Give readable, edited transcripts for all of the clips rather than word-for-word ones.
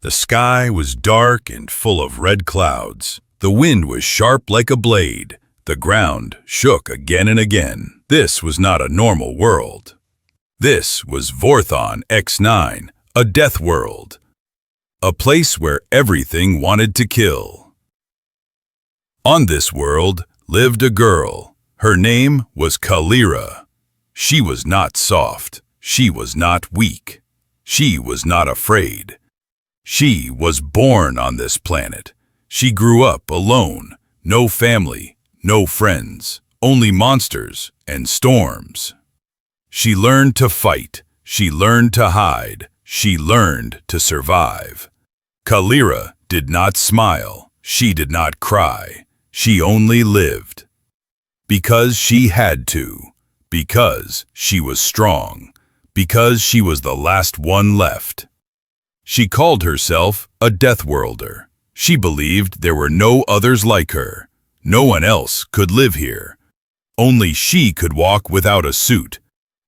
The sky was dark and full of red clouds. The wind was sharp like a blade. The ground shook again and again. This was not a normal world. This was Vorthon X9, a death world. A place where everything wanted to kill. On this world lived a girl. Her name was Kalira. She was not soft. She was not weak. She was not afraid. She was born on this planet. She grew up alone, no family, no friends, only monsters and storms. She learned to fight. She learned to hide. She learned to survive. Kalira did not smile. She did not cry. She only lived. Because she had to. Because she was strong. Because she was the last one left. She called herself a death worlder. She believed there were no others like her. No one else could live here. Only she could walk without a suit.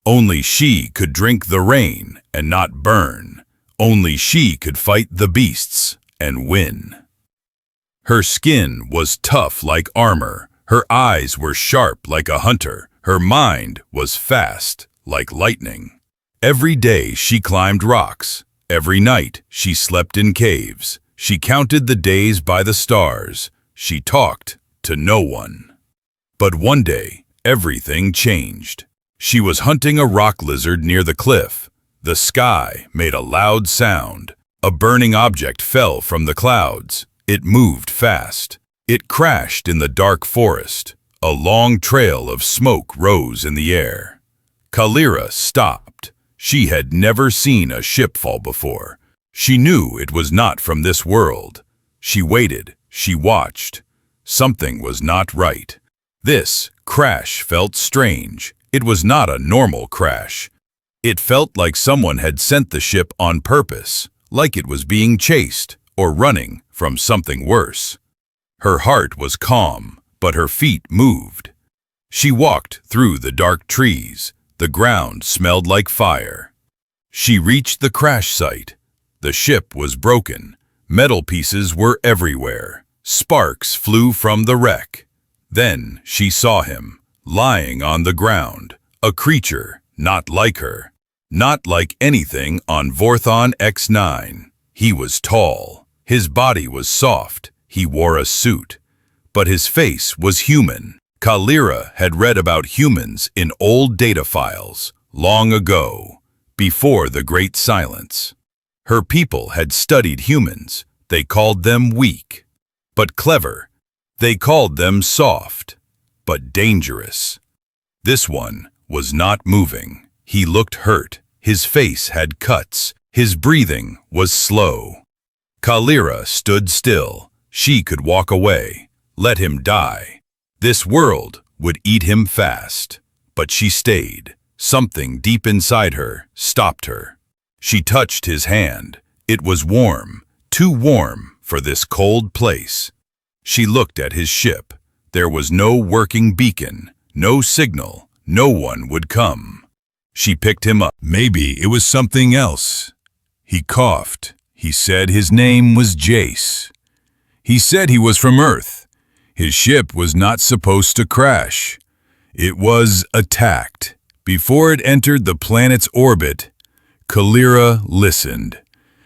Only she could drink the rain and not burn. Only she could fight the beasts and win. Her skin was tough like armor. Her eyes were sharp like a hunter. Her mind was fast like lightning. Every day she climbed rocks. Every night she slept in caves. She counted the days by the stars. She talked to no one. But one day, everything changed. She was hunting a rock lizard near the cliff. The sky made a loud sound. A burning object fell from the clouds. It moved fast. It crashed in the dark forest. A long trail of smoke rose in the air. Kalira stopped. She had never seen a ship fall before. She knew it was not from this world. She waited. She watched. Something was not right. This crash felt strange. It was not a normal crash. It felt like someone had sent the ship on purpose, like it was being chased or running from something worse. Her heart was calm, but her feet moved. She walked through the dark trees. The ground smelled like fire. She reached the crash site. The ship was broken. Metal pieces were everywhere. Sparks flew from the wreck. Then she saw him, lying on the ground, a creature not like her, not like anything on Vorthon X9. He was tall. His body was soft. He wore a suit. But his face was human. Kalira had read about humans in old data files, long ago, before the Great Silence. Her people had studied humans. They called them weak, but clever. They called them soft, but dangerous. This one was not moving. He looked hurt. His face had cuts. His breathing was slow. Kalira stood still. She could walk away, let him die. This world would eat him fast. But she stayed. Something deep inside her stopped her. She touched his hand. It was warm, too warm for this cold place. She looked at his ship. There was no working beacon, no signal. No one would come. She picked him up. Maybe it was something else. He coughed. He said his name was Jace. He said he was from Earth. His ship was not supposed to crash. It was attacked. Before it entered the planet's orbit, Kalira listened.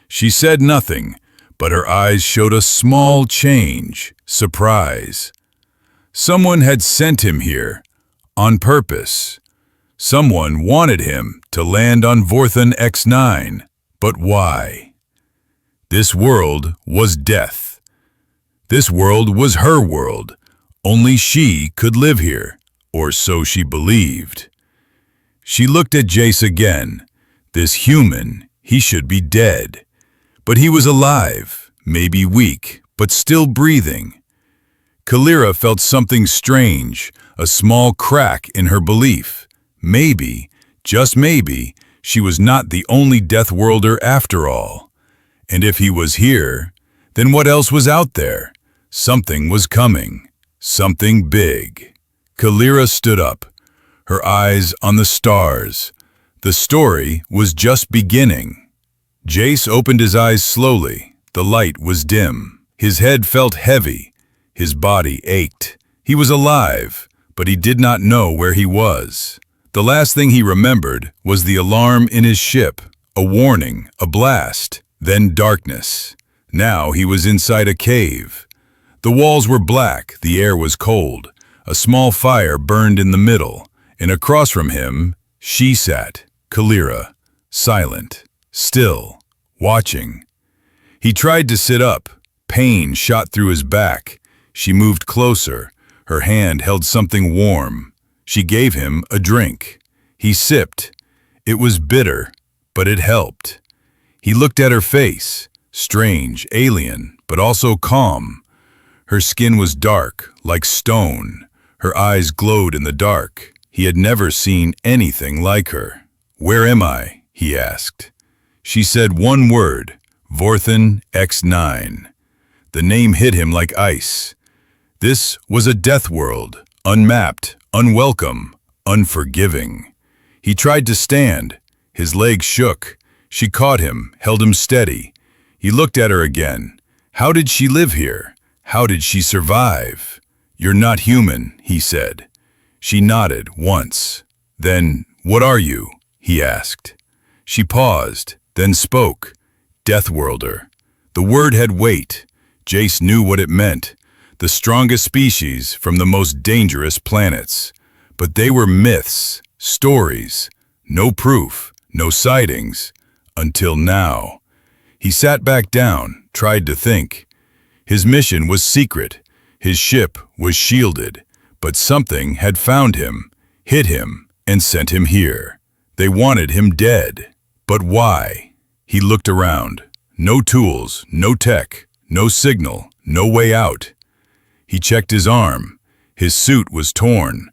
She said nothing, but her eyes showed a small change, surprise. Someone had sent him here, on purpose. Someone wanted him to land on Vorthon X9, but why? This world was death. This world was her world. Only she could live here, or so she believed. She looked at Jace again. This human, he should be dead. But he was alive, maybe weak, but still breathing. Kalira felt something strange, a small crack in her belief. Maybe, just maybe, she was not the only death worlder after all. And if he was here, then what else was out there? Something was coming. Something big. Kalira stood up, her eyes on the stars. The story was just beginning. Jace opened his eyes slowly. The light was dim. His head felt heavy. His body ached. He was alive, but he did not know where he was. The last thing he remembered was the alarm in his ship, a warning, a blast, then darkness. Now he was inside a cave. The walls were black, the air was cold. A small fire burned in the middle, and across from him, she sat, Kalira, silent, still, watching. He tried to sit up. Pain shot through his back. She moved closer. Her hand held something warm. She gave him a drink. He sipped. It was bitter, but it helped. He looked at her face, strange, alien, but also calm. Her skin was dark, like stone. Her eyes glowed in the dark. He had never seen anything like her. "Where am I?" he asked. She said one word, Vorthan X9. The name hit him like ice. This was a death world, unmapped, unwelcome, unforgiving. He tried to stand. His legs shook. She caught him, held him steady. He looked at her again. How did she live here? How did she survive? "You're not human," he said. She nodded once. Then, "What are you?" he asked. She paused, then spoke. Deathworlder. The word had weight. Jace knew what it meant. The strongest species from the most dangerous planets. But they were myths, stories, no proof, no sightings, until now. He sat back down, tried to think. His mission was secret. His ship was shielded. But something had found him, hit him, and sent him here. They wanted him dead. But why? He looked around. No tools, no tech, no signal, no way out. He checked his arm. His suit was torn.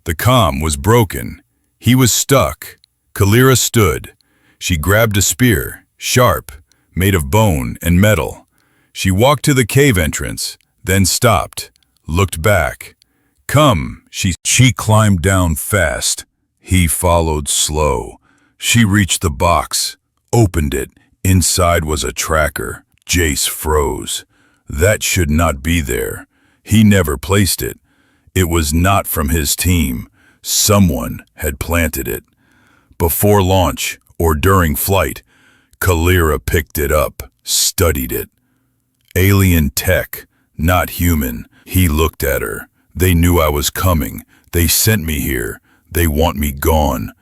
The comm was broken. He was stuck. Kalira stood. She grabbed a spear, sharp, made of bone and metal. She walked to the cave entrance, then stopped, looked back. "Come," she climbed down fast. He followed slow. She reached the box, opened it. Inside was a tracker. Jace froze. That should not be there. He never placed it. It was not from his team. Someone had planted it. Before launch, or during flight, Kalira picked it up, studied it. Alien tech, not human. He looked at her. "They knew I was coming. They sent me here. They want me gone."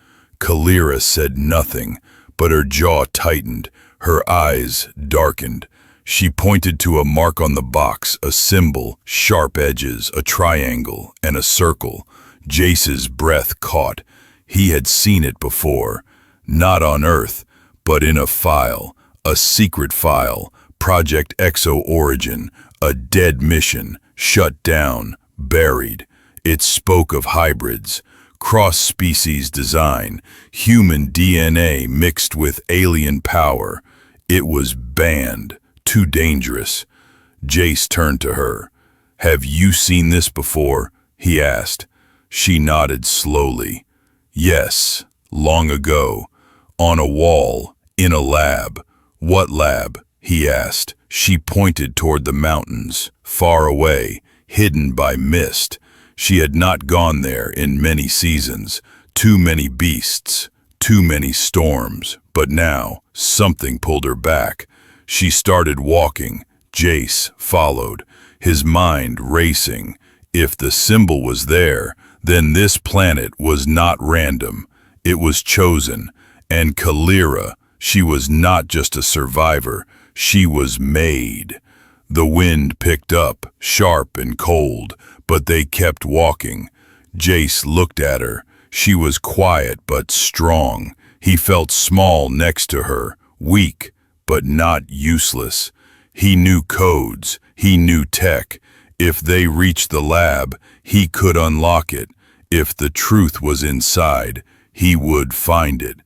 Kalira said nothing, but her jaw tightened. Her eyes darkened. She pointed to a mark on the box, a symbol, sharp edges, a triangle, and a circle. Jace's breath caught. He had seen it before. Not on Earth, but in a file. A secret file. Project Exo Origin. A dead mission. Shut down. Buried. It spoke of hybrids. Cross-species design. Human DNA mixed with alien power. It was banned. Too dangerous. Jace turned to her. "Have you seen this before?" he asked. She nodded slowly. "Yes, long ago. On a wall, in a lab." "What lab?" he asked. She pointed toward the mountains, far away, hidden by mist. She had not gone there in many seasons. Too many beasts, too many storms. But now, something pulled her back. She started walking. Jace followed, his mind racing. If the symbol was there, then this planet was not random. It was chosen. And Kalira, she was not just a survivor. She was made. The wind picked up, sharp and cold, but they kept walking. Jace looked at her. She was quiet but strong. He felt small next to her, weak, but not useless. He knew codes. He knew tech. If they reached the lab, he could unlock it. If the truth was inside, he would find it.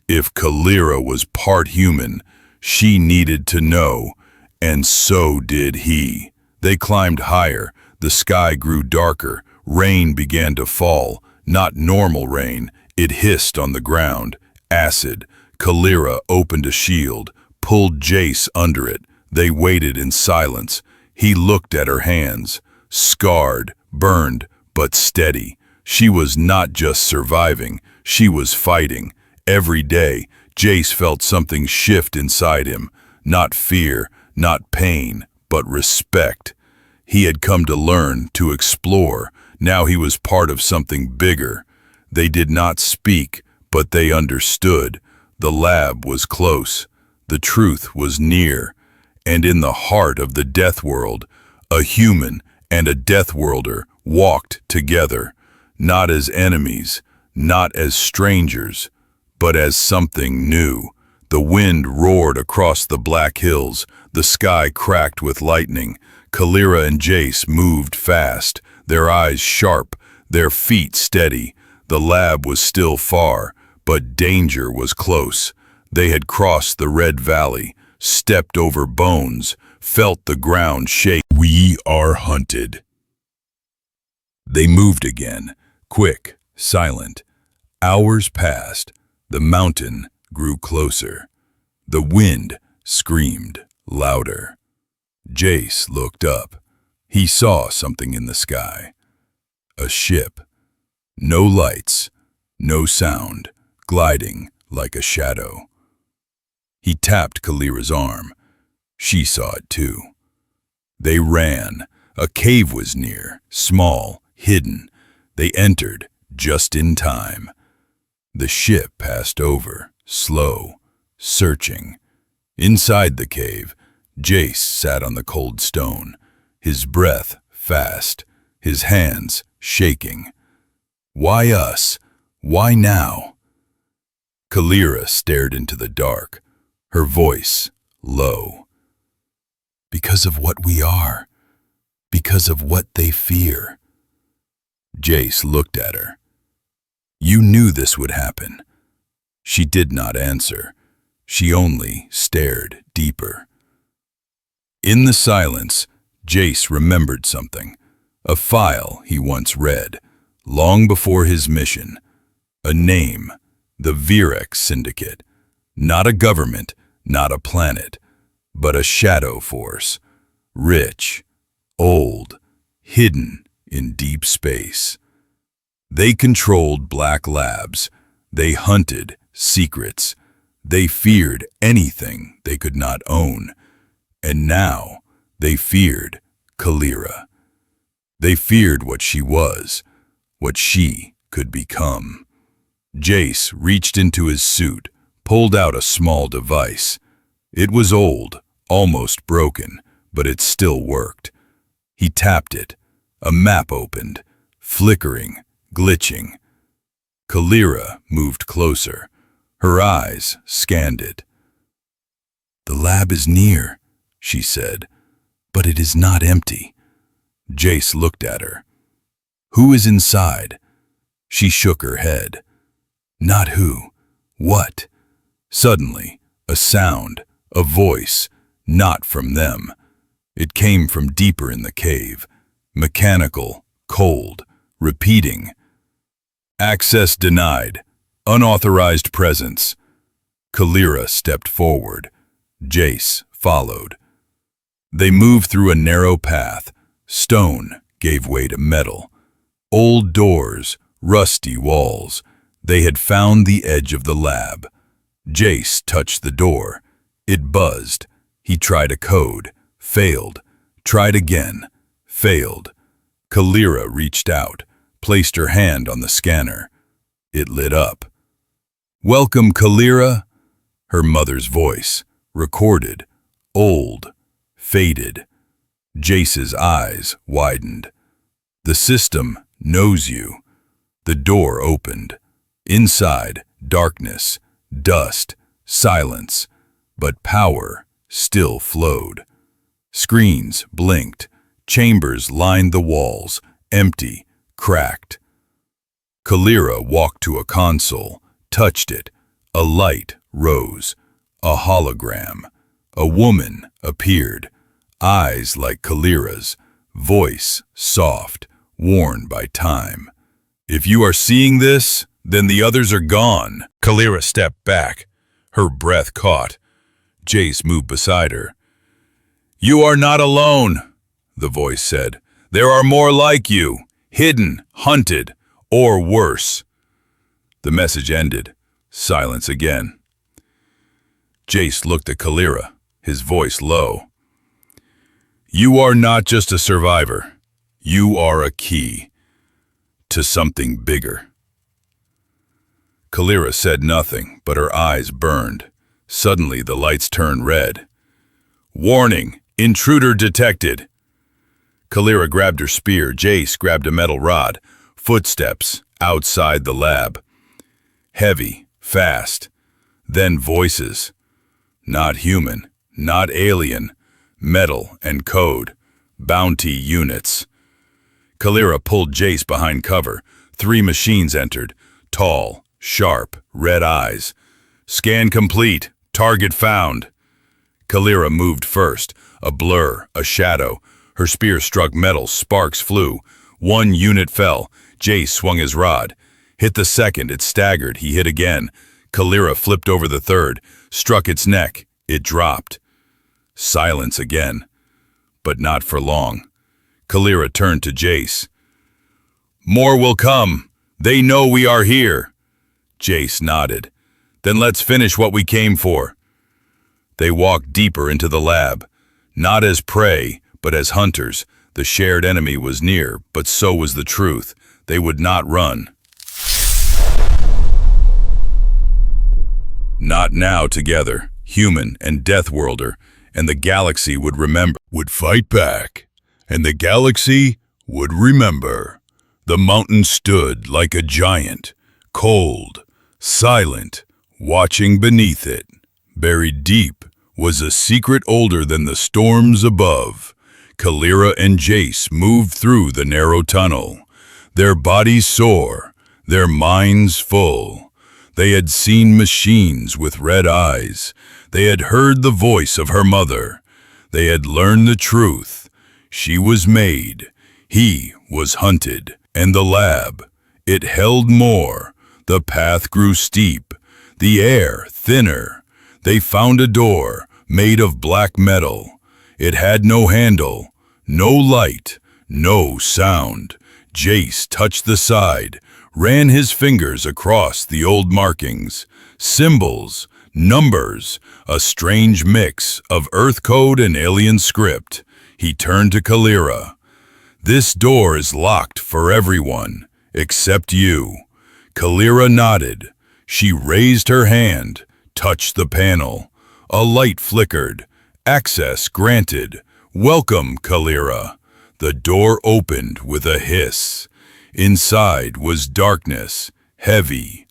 If Kalira was part human, she needed to know, and so did he. They climbed higher. The sky grew darker. Rain began to fall. Not normal rain. It hissed on the ground. Acid. Kalira opened a shield, pulled Jace under it. They waited in silence. He looked at her hands, scarred, burned, but steady. She was not just surviving, she was fighting. Every day, Jace felt something shift inside him. Not fear, not pain, but respect. He had come to learn, to explore. Now he was part of something bigger. They did not speak, but they understood. The lab was close. The truth was near. And in the heart of the death world, a human and a death worlder walked together, not as enemies, not as strangers, but as something new. The wind roared across the black hills. The sky cracked with lightning. Kalira and Jace moved fast, their eyes sharp, their feet steady. The lab was still far, but danger was close. They had crossed the Red Valley, stepped over bones, felt the ground shake. We are hunted. They moved again, quick, silent. Hours passed. The mountain grew closer. The wind screamed louder. Jace looked up. He saw something in the sky. A ship. No lights, no sound, gliding like a shadow. He tapped Kalira's arm. She saw it too. They ran. A cave was near, small, hidden. They entered just in time. The ship passed over, slow, searching. Inside the cave, Jace sat on the cold stone, his breath fast, his hands shaking. Why us? Why now? Kalira stared into the dark, her voice low. Because of what we are, because of what they fear. Jace looked at her. You knew this would happen. She did not answer. She only stared deeper. In the silence, Jace remembered something. A file he once read, long before his mission. A name, the Virex Syndicate. Not a government, not a planet, but a shadow force. Rich, old, hidden in deep space. They controlled black labs. They hunted secrets. They feared anything they could not own. And now they feared Kalira. They feared what she was, what she could become. Jace reached into his suit, pulled out a small device. It was old, almost broken, but it still worked. He tapped it. A map opened, flickering, glitching. Kalira moved closer. Her eyes scanned it. The lab is near, she said, but it is not empty. Jace looked at her. Who is inside? She shook her head. Not who. What? Suddenly, a sound, a voice, not from them. It came from deeper in the cave, mechanical, cold, repeating. Access denied. Unauthorized presence. Kalira stepped forward. Jace followed. They moved through a narrow path. Stone gave way to metal. Old doors, rusty walls. They had found the edge of the lab. Jace touched the door. It buzzed. He tried a code. Failed. Tried again. Failed. Kalira reached out, placed her hand on the scanner. It lit up. Welcome, Kalira. Her mother's voice, recorded, old, faded. Jace's eyes widened. The system knows you. The door opened. Inside, darkness, dust, silence, but power still flowed. Screens blinked. Chambers lined the walls, empty, cracked. Kalira walked to a console, touched it. A light rose. A hologram. A woman appeared. Eyes like Kalira's. Voice soft, worn by time. If you are seeing this, then the others are gone. Kalira stepped back. Her breath caught. Jace moved beside her. "You are not alone," the voice said. "There are more like you, hidden, hunted, or worse." The message ended. Silence again. Jace looked at Kalira, his voice low. "You are not just a survivor. You are a key to something bigger." Kalira said nothing, but her eyes burned. Suddenly the lights turned red. "Warning! Intruder detected!" Kalira grabbed her spear. Jace grabbed a metal rod. Footsteps outside the lab. Heavy, fast. Then voices. Not human, not alien. Metal and code. Bounty units. Kalira pulled Jace behind cover. 3 machines entered. Tall, sharp, red eyes. "Scan complete. Target found." Kalira moved first. A blur, a shadow. Her spear struck metal. Sparks flew. 1 unit fell. Jace swung his rod. Hit the second. It staggered. He hit again. Kalira flipped over the third. Struck its neck. It dropped. Silence again. But not for long. Kalira turned to Jace. "More will come. They know we are here." Jace nodded. "Then let's finish what we came for." They walked deeper into the lab. Not as prey, but as hunters. The shared enemy was near, but so was the truth. They would not run. Not now together, human and Deathworlder, and the galaxy would remember. Would fight back, and the galaxy would remember. The mountain stood like a giant, cold, silent, watching beneath it. Buried deep was a secret older than the storms above. Kalira and Jace moved through the narrow tunnel, their bodies sore, their minds full. They had seen machines with red eyes. They had heard the voice of her mother. They had learned the truth. She was made. He was hunted. And the lab, it held more. The path grew steep, the air thinner. They found a door made of black metal. It had no handle, no light, no sound. Jace touched the side, ran his fingers across the old markings, symbols, numbers, a strange mix of Earth code and alien script. He turned to Kalira. "This door is locked for everyone, except you." Kalira nodded. She raised her hand, touched the panel. A light flickered. "Access granted. Welcome, Kalira." The door opened with a hiss. Inside was darkness, heavy,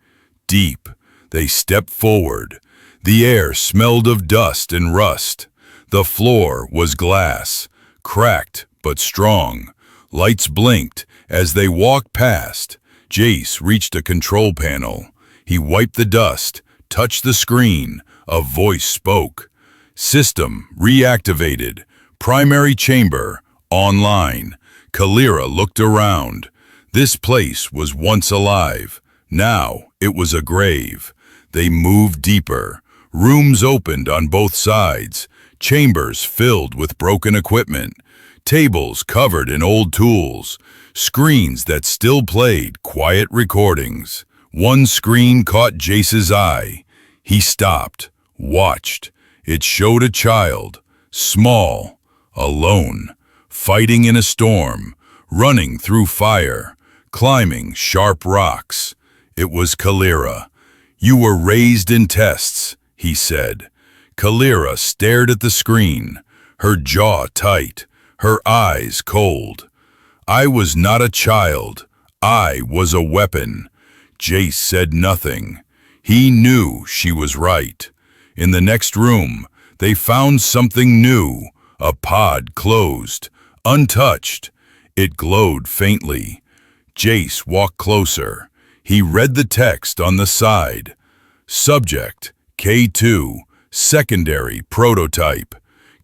deep. They stepped forward. The air smelled of dust and rust. The floor was glass, cracked but strong. Lights blinked as they walked past. Jace reached a control panel. He wiped the dust, touched the screen. A voice spoke. "System reactivated. Primary chamber online." Kalira looked around. This place was once alive. Now it was a grave. They moved deeper. Rooms opened on both sides. Chambers filled with broken equipment. Tables covered in old tools. Screens that still played quiet recordings. One screen caught Jace's eye. He stopped, watched. It showed a child, small, alone, fighting in a storm, running through fire, climbing sharp rocks. It was Kalira. "You were raised in tests," he said. Kalira stared at the screen, her jaw tight, her eyes cold. "I was not a child. I was a weapon." Jace said nothing. He knew she was right. In the next room, they found something new. A pod closed, untouched. It glowed faintly. Jace walked closer. He read the text on the side. Subject, K2, secondary prototype.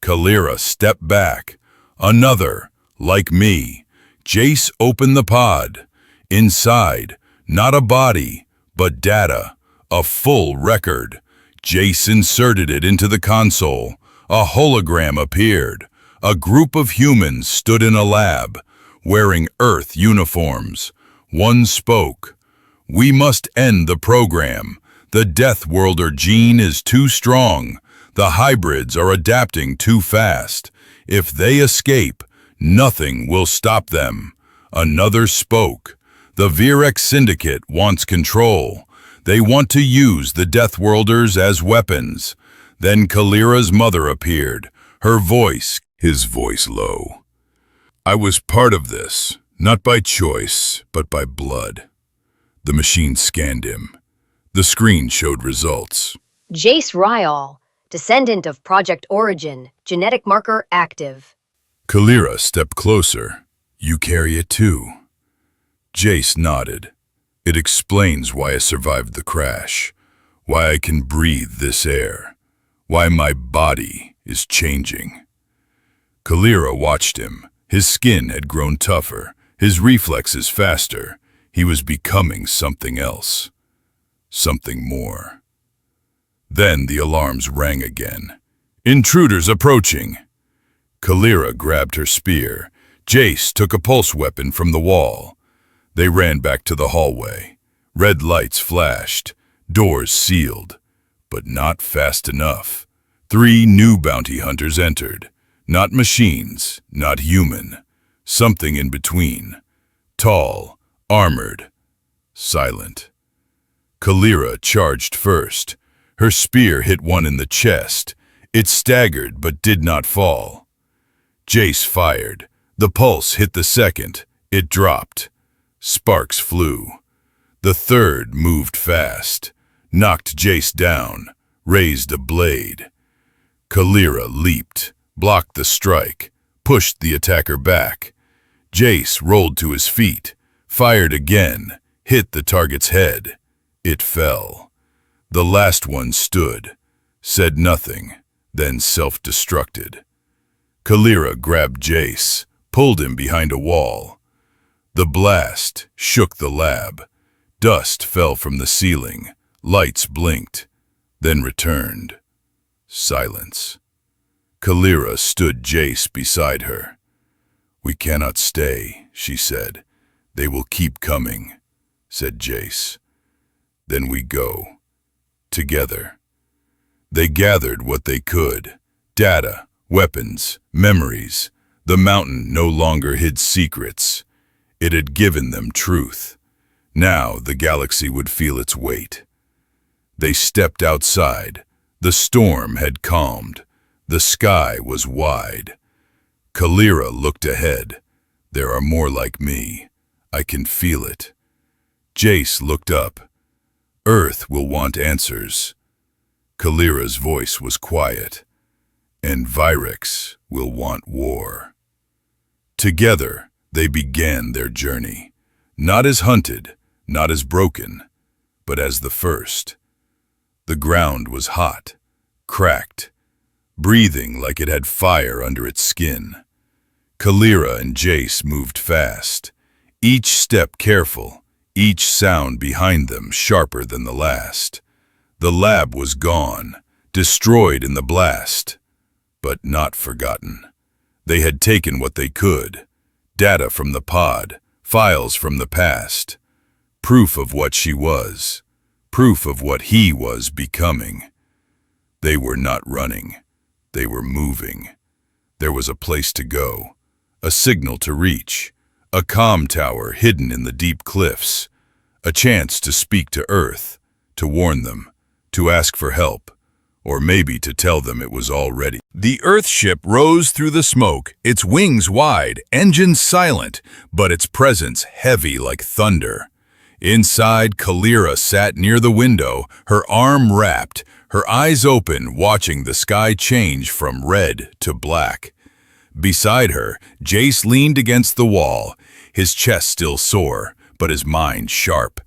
Kalira stepped back. Another, like me. Jace opened the pod. Inside, not a body, but data, a full record. Jace inserted it into the console. A hologram appeared. a group of humans stood in a lab, wearing Earth uniforms. One spoke. "We must end the program. The Death Worlder gene is too strong. The hybrids are adapting too fast. If they escape, nothing will stop them." Another spoke. "The Virex Syndicate wants control. They want to use the Death Worlders as weapons." Then Kalira's mother appeared, his voice low. "I was part of this, not by choice, but by blood." The machine scanned him. The screen showed results. Jace Ryall, descendant of Project Origin, genetic marker active. Kalira stepped closer. "You carry it too." Jace nodded. "It explains why I survived the crash, why I can breathe this air, why my body is changing." Kalira watched him. His skin had grown tougher, his reflexes faster. He was becoming something else, something more. Then the alarms rang again. "Intruders approaching!" Kalira grabbed her spear. Jace took a pulse weapon from the wall. They ran back to the hallway. Red lights flashed, doors sealed, but not fast enough. 3 new bounty hunters entered. Not machines, not human. Something in between. Tall, armored, silent. Kalira charged first. Her spear hit one in the chest. It staggered but did not fall. Jace fired. The pulse hit the second. It dropped. Sparks flew. The third moved fast, knocked Jace down, raised a blade. Kalira leaped, blocked the strike, pushed the attacker back. Jace rolled to his feet, fired again, hit the target's head. It fell. The last one stood, said nothing, then self-destructed. Kalira grabbed Jace, pulled him behind a wall. The blast shook the lab. Dust fell from the ceiling. Lights blinked, then returned. Silence. Kalira stood Jace beside her. "We cannot stay," she said. "They will keep coming," said Jace. "Then we go. Together." They gathered what they could. Data, weapons, memories. The mountain no longer hid secrets. It had given them truth. Now the galaxy would feel its weight. They stepped outside. The storm had calmed. The sky was wide. Kalira looked ahead. "There are more like me. I can feel it." Jace looked up. "Earth will want answers." Kalira's voice was quiet. "And Virex will want war." Together, they began their journey, not as hunted, not as broken, but as the first. The ground was hot, cracked, breathing like it had fire under its skin. Kalira and Jace moved fast, each step careful, each sound behind them sharper than the last. The lab was gone, destroyed in the blast, but not forgotten. They had taken what they could, data from the pod, files from the past, proof of what she was, proof of what he was becoming. They were not running, they were moving. There was a place to go, a signal to reach, a comm tower hidden in the deep cliffs, a chance to speak to Earth, to warn them, to ask for help, or maybe to tell them it was all ready. The Earthship rose through the smoke, its wings wide, engines silent, but its presence heavy like thunder. Inside, Kalira sat near the window, her arm wrapped, her eyes open, watching the sky change from red to black. Beside her, Jace leaned against the wall, his chest still sore, but his mind sharp.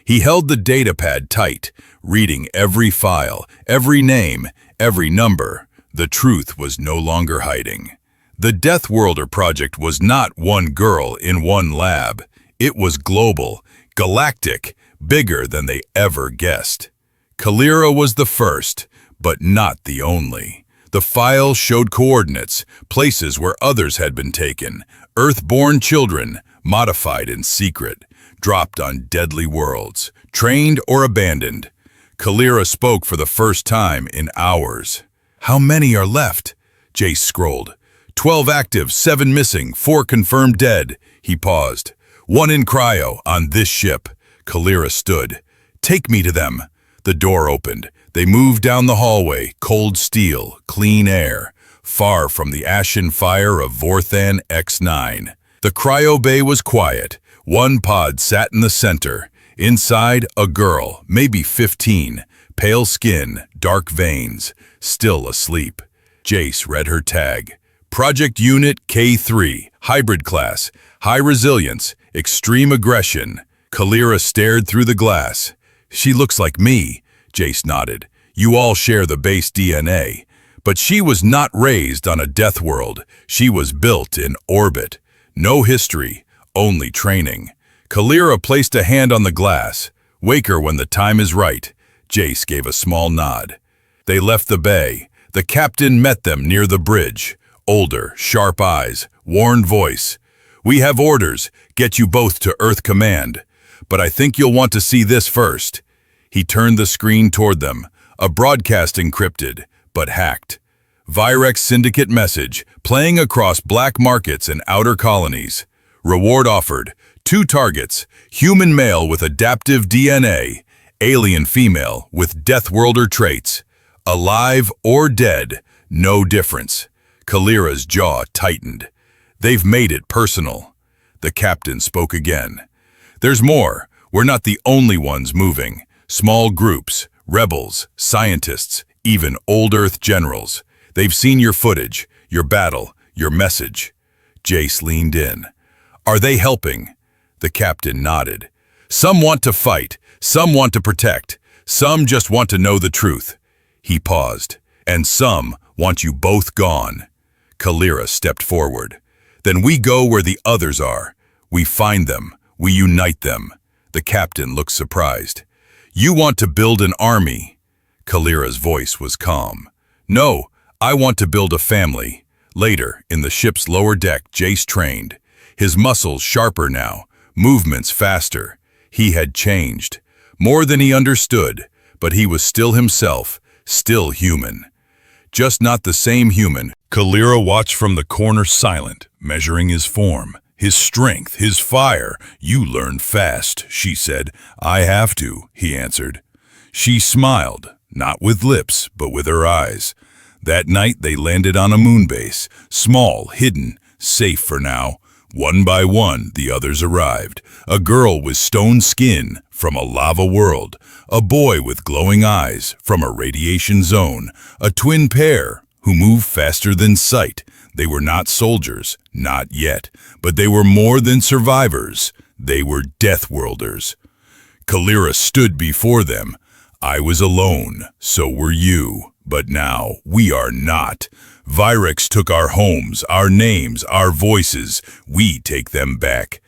He held the datapad tight, reading every file, every name, every number. The truth was no longer hiding. The Death Worlder project was not one girl in one lab. It was global, galactic, bigger than they ever guessed. Kalira was the first, but not the only. The file showed coordinates, places where others had been taken, Earth-born children, modified in secret, dropped on deadly worlds, trained or abandoned. Kalira spoke for the first time in hours. "How many are left?" Jace scrolled. 12 active, 7 missing, 4 confirmed dead. He paused. 1 in cryo, on this ship. Kalira stood. "Take me to them." The door opened. They moved down the hallway, cold steel, clean air, far from the ashen fire of Vorthan X9. The cryo bay was quiet. 1 pod sat in the center. Inside, a girl, maybe 15, pale skin, dark veins, still asleep. Jace read her tag. Project Unit K3, Hybrid Class, High Resilience, Extreme Aggression. Kalira stared through the glass. "She looks like me," Jace nodded. "You all share the base DNA." But she was not raised on a death world. She was built in orbit. No history, only training. Kalira placed a hand on the glass. "Wake her when the time is right." Jace gave a small nod. They left the bay. The captain met them near the bridge. Older, sharp eyes, worn voice. "We have orders. Get you both to Earth Command. But I think you'll want to see this first." He turned the screen toward them. A broadcast encrypted, but hacked. Virex Syndicate message, playing across black markets and outer colonies. Reward offered. 2 targets, human male with adaptive DNA, alien female with Deathworlder traits. Alive or dead, no difference. Kalira's jaw tightened. "They've made it personal." The captain spoke again. "There's more. We're not the only ones moving. Small groups, rebels, scientists, even old Earth generals. They've seen your footage, your battle, your message." Jace leaned in. "Are they helping?" The captain nodded. "Some want to fight, some want to protect, some just want to know the truth." He paused. "And some want you both gone." Kalira stepped forward. "Then we go where the others are. We find them, we unite them." The captain looked surprised. "You want to build an army." Kalira's voice was calm. "No, I want to build a family." Later, in the ship's lower deck, Jace trained. His muscles sharper now, movements faster. He had changed. More than he understood, but he was still himself, still human. Just not the same human. Kalira watched from the corner silent, measuring his form, his strength, his fire. "You learn fast," she said. "I have to," he answered. She smiled, not with lips, but with her eyes. That night they landed on a moon base, small, hidden, safe for now. One by one, the others arrived. A girl with stone skin from a lava world, a boy with glowing eyes from a radiation zone, a twin pair who moved faster than sight. They were not soldiers, not yet, but they were more than survivors. They were Deathworlders. Kalira stood before them. "I was alone, so were you, but now we are not. Virex took our homes, our names, our voices. We take them back."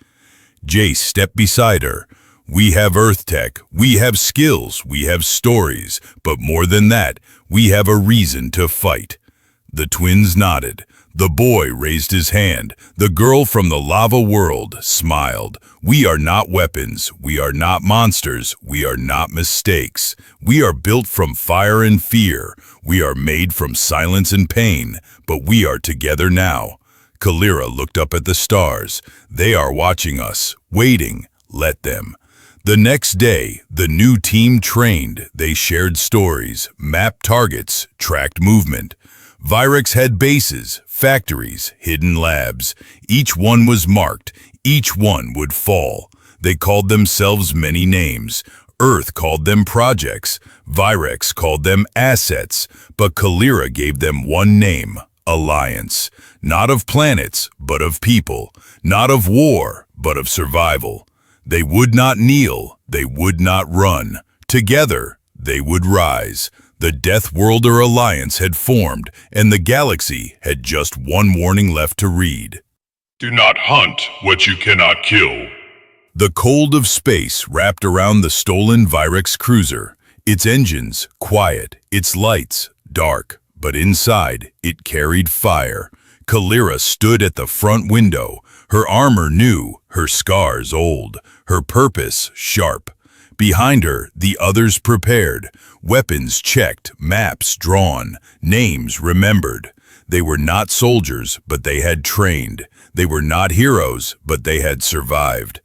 Jace stepped beside her. "We have Earth tech, we have skills, we have stories, but more than that, we have a reason to fight." The twins nodded. The boy raised his hand. The girl from the lava world smiled. "We are not weapons. We are not monsters. We are not mistakes. We are built from fire and fear. We are made from silence and pain. But we are together now." Kalira looked up at the stars. "They are watching us, waiting. Let them." The next day, the new team trained. They shared stories, mapped targets, tracked movement. Virex had bases, factories, hidden labs. Each one was marked. Each one would fall. They called themselves many names. Earth called them projects. Virex called them assets. But Kalira gave them one name, Alliance. Not of planets, but of people. Not of war, but of survival. They would not kneel. They would not run. Together, they would rise. The Deathworlder Alliance had formed, and the galaxy had just one warning left to read. "Do not hunt what you cannot kill." The cold of space wrapped around the stolen Virex cruiser, its engines quiet, its lights dark, but inside it carried fire. Kalira stood at the front window, her armor new, her scars old, her purpose sharp. Behind her, the others prepared, weapons checked, maps drawn, names remembered. They were not soldiers, but they had trained. They were not heroes, but they had survived.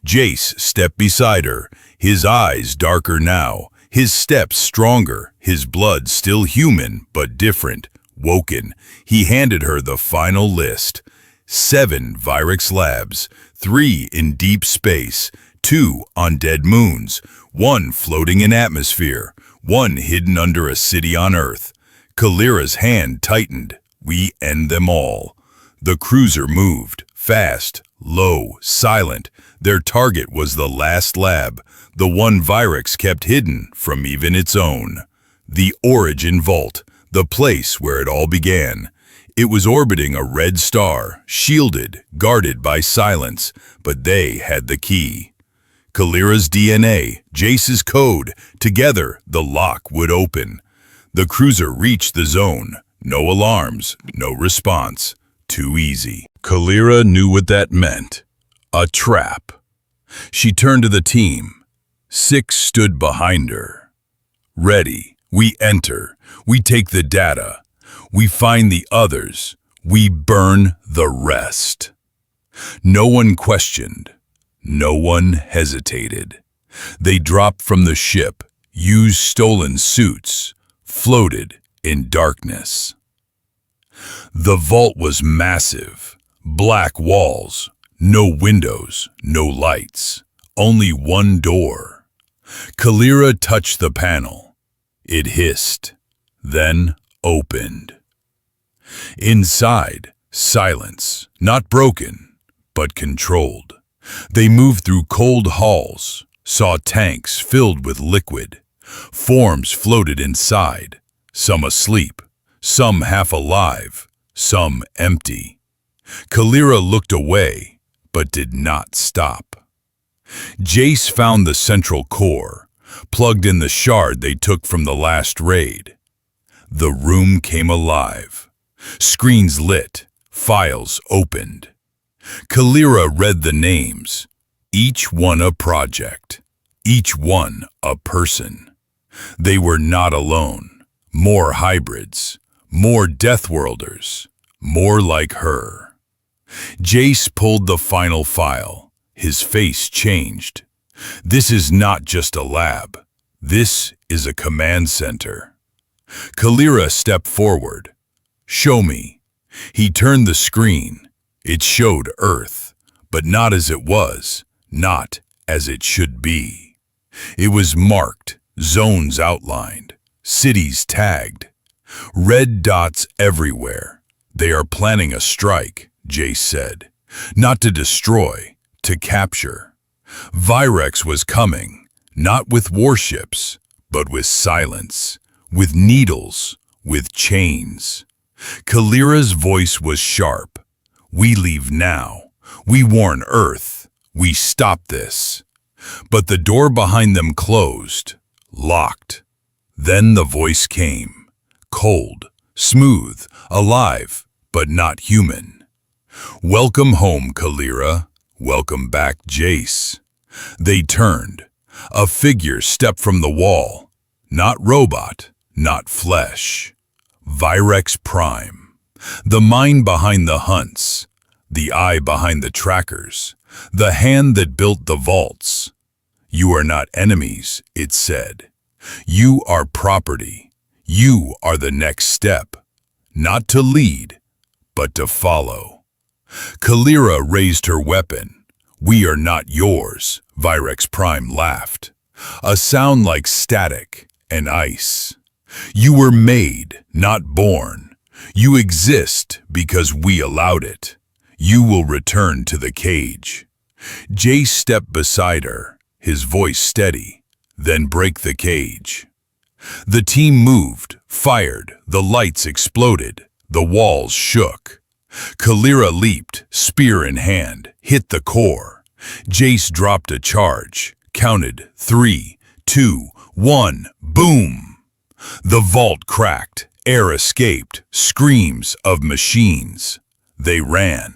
Jace stepped beside her, his eyes darker now, his steps stronger, his blood still human, but different, woken. He handed her the final list. 7 Virex labs, 3 in deep space, 2 on dead moons, 1 floating in atmosphere, 1 hidden under a city on Earth. Kalira's hand tightened. We end them all. The cruiser moved, fast, low, silent. Their target was the last lab, the one Virex kept hidden from even its own. The Origin Vault, the place where it all began. It was orbiting a red star, shielded, guarded by silence, but they had the key. Kalira's DNA, Jace's code, together the lock would open. The cruiser reached the zone. No alarms, no response. Too easy. Kalira knew what that meant. A trap. She turned to the team. 6 stood behind her. Ready. We enter. We take the data. We find the others. We burn the rest. No one questioned. No one hesitated. They dropped from the ship, used stolen suits, floated in darkness. The vault was massive. Black walls, no windows, no lights, only one door. Kalira touched the panel. It hissed, then opened. Inside, silence, not broken, but controlled. They moved through cold halls, saw tanks filled with liquid. Forms floated inside, some asleep, some half alive, some empty. Kalira looked away, but did not stop. Jace found the central core, plugged in the shard they took from the last raid. The room came alive. Screens lit, files opened. Kalira read the names, each one a project, each one a person. They were not alone. More hybrids, more Deathworlders, more like her. Jace pulled the final file. His face changed. This is not just a lab. This is a command center. Kalira stepped forward. Show me. He turned the screen. It showed Earth, but not as it was, not as it should be. It was marked, zones outlined, cities tagged. Red dots everywhere. They are planning a strike, Jace said. Not to destroy, to capture. Virex was coming, not with warships, but with silence, with needles, with chains. Kalira's voice was sharp. We leave now. We warn Earth. We stop this. But the door behind them closed, locked. Then the voice came, cold, smooth, alive, but not human. Welcome home, Kalira. Welcome back, Jace. They turned. A figure stepped from the wall. Not robot, not flesh. Virex Prime. The mind behind the hunts. The eye behind the trackers. The hand that built the vaults. You are not enemies, it said. You are property. You are the next step. Not to lead, but to follow. Kalira raised her weapon. We are not yours, Virex Prime laughed. A sound like static and ice. You were made, not born. You exist because we allowed it. You will return to the cage. Jace stepped beside her, his voice steady. Then break the cage. The team moved, fired, the lights exploded, the walls shook. Kalira leaped, spear in hand, hit the core. Jace dropped a charge, counted 3, 2, 1, boom! The vault cracked, air escaped, screams of machines. They ran.